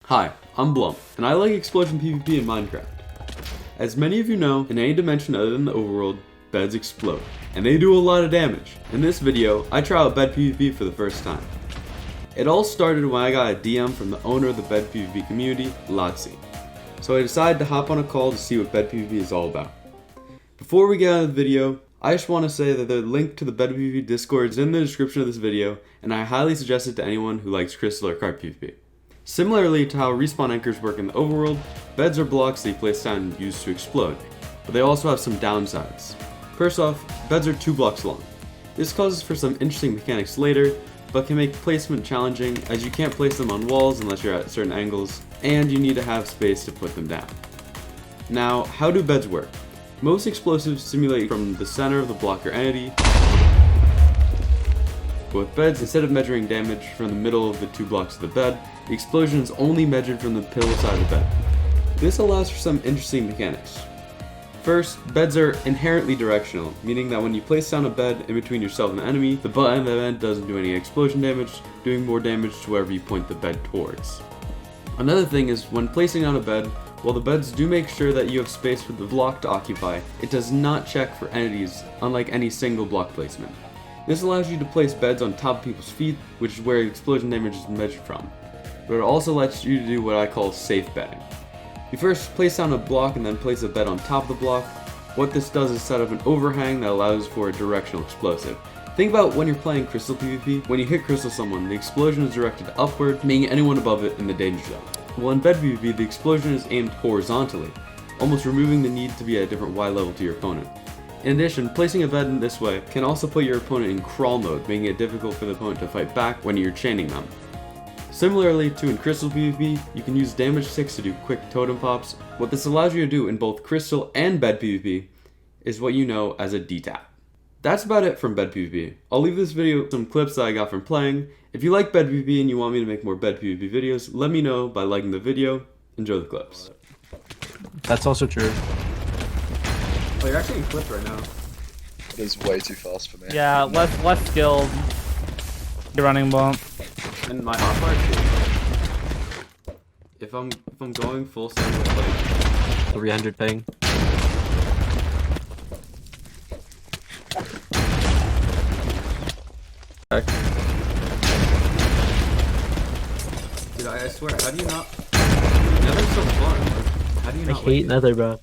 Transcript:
Hi, I'm Blump, and I like explosion PvP in Minecraft. As many of you know, in any dimension other than the overworld, beds explode, and they do a lot of damage. In this video, I try out bed PvP for the first time. It all started when I got a DM from the owner of the bed PvP community, LastLife. So I decided to hop on a call to see what bed PvP is all about. Before we get on the video, I just want to say that the link to the bed PvP Discord is in the description of this video, and I highly suggest it to anyone who likes crystal or cart PvP. Similarly to how respawn anchors work in the overworld, beds are blocks that you place down and use to explode, but they also have some downsides. First off, beds are 2 blocks long. This causes for some interesting mechanics later, but can make placement challenging as you can't place them on walls unless you're at certain angles, and you need to have space to put them down. Now, how do beds work? Most explosives simulate from the center of the block or entity, but with beds, instead of measuring damage from the middle of the 2 blocks of the bed, the explosion is only measured from the pillow side of the bed. This allows for some interesting mechanics. First, beds are inherently directional, meaning that when you place down a bed in between yourself and the enemy, the butt end of the bed doesn't do any explosion damage, doing more damage to wherever you point the bed towards. Another thing is, when placing down a bed, while the beds do make sure that you have space for the block to occupy, it does not check for entities, unlike any single block placement. This allows you to place beds on top of people's feet, which is where explosion damage is measured from. But it also lets you do what I call safe bedding. You first place down a block and then place a bed on top of the block. What this does is set up an overhang that allows for a directional explosive. Think about when you're playing crystal PvP. When you hit crystal someone, the explosion is directed upward, making anyone above it in the danger zone. Well, in bed PvP, the explosion is aimed horizontally, almost removing the need to be at a different Y level to your opponent. In addition, placing a bed in this way can also put your opponent in crawl mode, making it difficult for the opponent to fight back when you're chaining them. Similarly to in crystal PvP, you can use damage sticks to do quick totem pops. What this allows you to do in both crystal and bed PvP is what you know as a DTAP. That's about it from bed PvP. I'll leave this video with some clips that I got from playing. If you like bed PvP and you want me to make more bed PvP videos, let me know by liking the video. Enjoy the clips. That's also true. Oh, you're actually in clip right now. It is way too fast for me. Yeah, less skilled. You're running bump. And my hotbar too. If I'm going full send with like 300 ping. Dude, I swear, how do you not? Nether's so fun. Like, how do you not I hate Nether, bro.